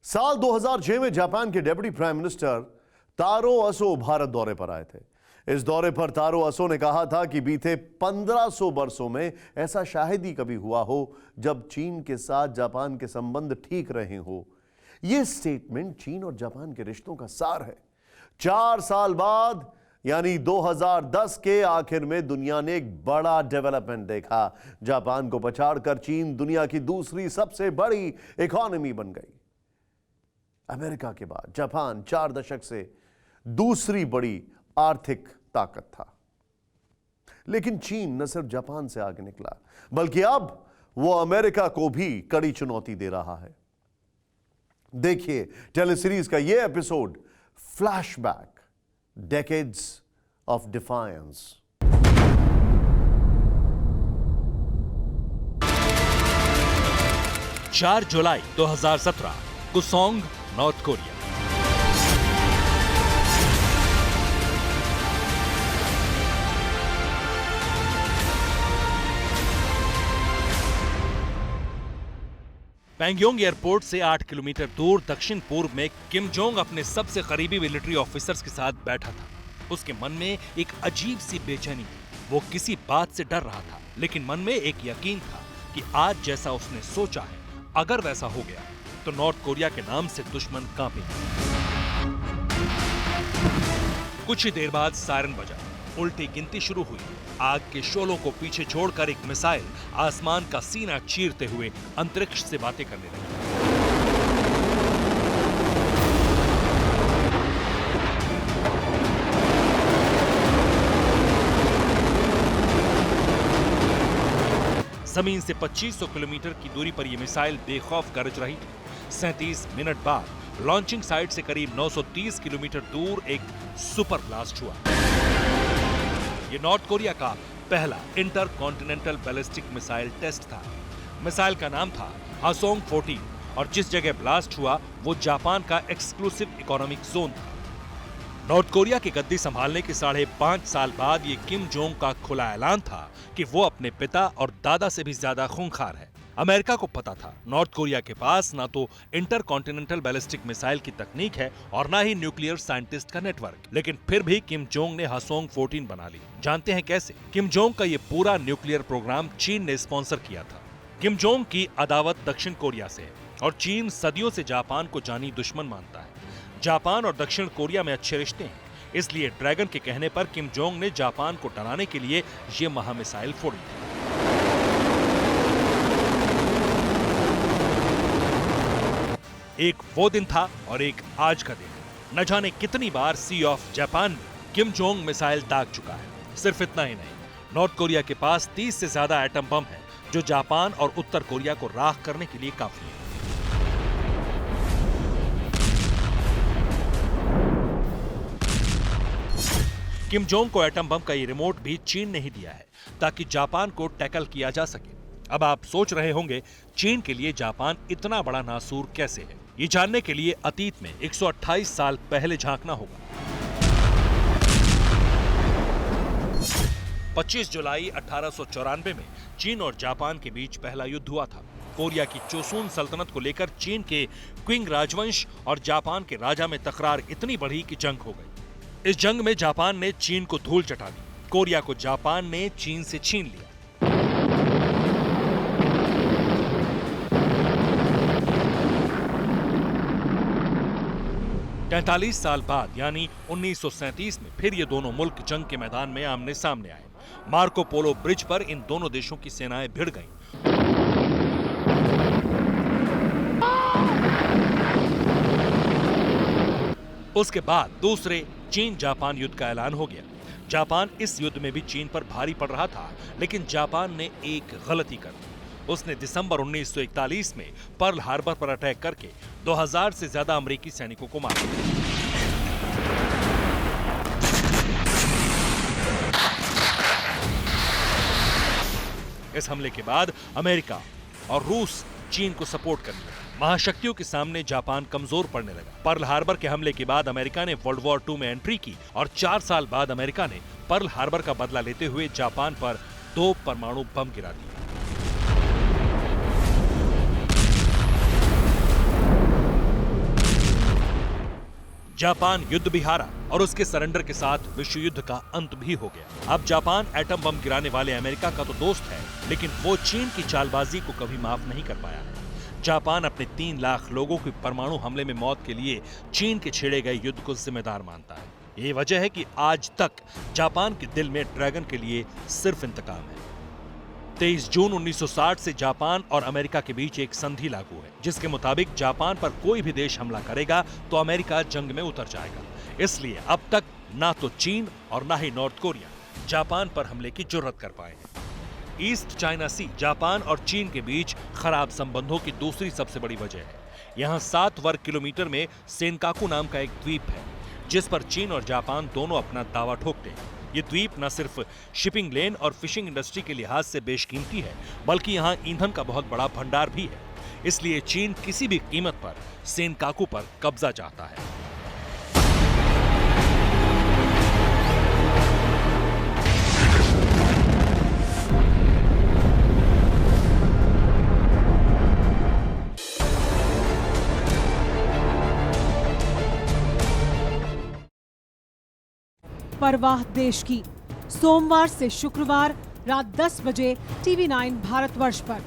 साल 2006 में जापान के डेप्यूटी प्राइम मिनिस्टर तारो असो भारत दौरे पर आए थे। इस दौरे पर तारो असो ने कहा था कि बीते 1500 वर्षों में ऐसा शायद ही कभी हुआ हो जब चीन के साथ जापान के संबंध ठीक रहे हो। यह स्टेटमेंट चीन और जापान के रिश्तों का सार है। 4 साल बाद यानी 2010 के आखिर में दुनिया ने एक बड़ा डेवलपमेंट देखा। जापान को पछाड़कर चीन दुनिया की दूसरी सबसे बड़ी इकोनॉमी बन गई। अमेरिका के बाद जापान 4 दशक से दूसरी बड़ी आर्थिक ताकत था। लेकिन चीन न सिर्फ जापान से आगे निकला, बल्कि अब वो अमेरिका को भी कड़ी चुनौती दे रहा है। देखिए टेलीसीरीज का यह episode, flashback, decades of defiance. 4 जुलाई 2017, Kusong, North Korea. Pyongyang airport से 8 किलोमीटर दूर दक्षिण पूर्व में किम जोंग अपने सबसे करीबी मिलिट्री ऑफिसर्स के साथ बैठा था। उसके मन में एक अजीब सी बेचैनी थी। वो किसी बात से डर रहा था, लेकिन मन में एक यकीन था कि आज जैसा उसने सोचा है, अगर वैसा हो गया तो नॉर्थ कोरिया के नाम से दुश्मन कांपेंगे। कुछ ही देर बाद सायरन बजा, उल्टी गिनती शुरू हुई। आग के शोलों को पीछे छोड़कर एक मिसाइल आसमान का सीना चीरते हुए अंतरिक्ष से बातें करने लगी। जमीन से 2500 किलोमीटर की दूरी पर यह मिसाइल बेखौफ गरज रही थी। 37 मिनट बाद लॉन्चिंग साइट से करीब 930 किलोमीटर दूर एक सुपर ब्लास्ट हुआ। यह नॉर्थ कोरिया का पहला intercontinental ballistic missile test था। मिसाइल का नाम था हासोंग 14 और जिस जगह ब्लास्ट हुआ वो जापान का एक्सक्लूसिव इकोनॉमिक जोन था। नॉर्थ कोरिया की गद्दी संभालने के 5.5 साल बाद ये किम जोंग का खुला ऐलान था कि वो अपने पिता और दादा से भी ज्यादा खूंखार है। अमेरिका को पता था नॉर्थ कोरिया के पास ना तो इंटर कॉन्टिनेंटल बैलिस्टिक मिसाइल की तकनीक है और ना ही न्यूक्लियर साइंटिस्ट का नेटवर्क, लेकिन फिर भी किम जोंग ने हासोंग 14 बना ली। जानते हैं कैसे? किम जोंग का ये पूरा न्यूक्लियर प्रोग्राम चीन ने स्पॉन्सर किया था। किम जोंग की अदावत दक्षिण कोरिया से है और चीन सदियों से जापान को जानी दुश्मन मानता है। जापान और दक्षिण कोरिया में अच्छे रिश्ते हैं, इसलिए ड्रैगन के कहने पर किम जोंग ने जापान को डराने के लिए ये महामिसाइल फोड़ी। एक वो दिन था और एक आज का दिन। न जाने कितनी बार सी ऑफ जापान में किम जोंग मिसाइल दाग चुका है। सिर्फ इतना ही नहीं, नॉर्थ कोरिया के पास 30 से ज्यादा एटम बम है जो जापान और उत्तर कोरिया को राख करने के लिए काफी है। किम जोंग को एटम बम का ये रिमोट भी चीन ने ही दिया है ताकि जापान को टैकल किया जा सके। अब आप सोच रहे होंगे चीन के लिए जापान इतना बड़ा नासूर कैसे है? ये जानने के लिए अतीत में 128 साल पहले झांकना होगा। 25 जुलाई 1894 में चीन और जापान के बीच पहला युद्ध हुआ था। कोरिया की चोसुन सल्तनत को लेकर चीन के क्विंग राजवंश और जापान के राजा में तकरार इतनी बढ़ी कि जंग हो गई। इस जंग में जापान ने चीन को धूल चटा दी। कोरिया को जापान ने चीन से छीन लिया। तैंतालीस साल बाद यानी 1937 में फिर ये दोनों मुल्क जंग के मैदान में आमने सामने आए। मार्को पोलो ब्रिज पर इन दोनों देशों की सेनाएं भिड़ गईं। उसके बाद दूसरे चीन जापान युद्ध का ऐलान हो गया। जापान इस युद्ध में भी चीन पर भारी पड़ रहा था, लेकिन जापान ने एक गलती कर दी। उसने दिसंबर 1941 में पर्ल हार्बर पर अटैक करके 2000 से ज्यादा अमेरिकी सैनिकों को मार दिया। इस हमले के बाद अमेरिका और रूस चीन को सपोर्ट करने लगा। महाशक्तियों के सामने जापान कमजोर पड़ने लगा। पर्ल हार्बर के हमले के बाद अमेरिका ने वर्ल्ड वॉर 2 में एंट्री की और 4 साल बाद अमेरिका ने पर्ल हार्बर का बदला लेते हुए जापान पर 2 परमाणु बम गिरा दिए। जापान युद्ध भी हारा और उसके सरेंडर के साथ विश्व युद्ध का अंत भी हो गया। अब जापान एटम बम गिराने वाले अमेरिका का तो दोस्त है, लेकिन वो चीन की चालबाजी को कभी माफ नहीं कर पाया है। जापान अपने 3 लाख लोगों की परमाणु हमले में मौत के लिए चीन के छेड़े गए युद्ध को जिम्मेदार मानता है। ये वजह है कि आज तक जापान के दिल में ड्रैगन के लिए सिर्फ इंतकाम है। 23 जून 1960 से जापान और अमेरिका के बीच एक संधि लागू है, जिसके मुताबिक जापान पर कोई भी देश हमला करेगा तो अमेरिका जंग में उतर जाएगा। इसलिए अब तक ना तो चीन और ना ही नॉर्थ कोरिया जापान पर हमले की जुर्रत कर पाए हैं। ईस्ट चाइना सी जापान और चीन के बीच खराब संबंधों की दूसरी सबसे बड़ी वजह है। यहाँ 7 वर्ग किलोमीटर में सेनकाकू नाम का एक द्वीप है, जिस पर चीन और जापान दोनों अपना दावा ठोकते हैं। ये द्वीप न सिर्फ शिपिंग लेन और फिशिंग इंडस्ट्री के लिहाज से बेशकीमती है, बल्कि यहाँ ईंधन का बहुत बड़ा भंडार भी है। इसलिए चीन किसी भी कीमत पर सेनकाकू पर कब्जा चाहता है। परवाह देश की, सोमवार से शुक्रवार रात 10 बजे TV9 भारतवर्ष पर।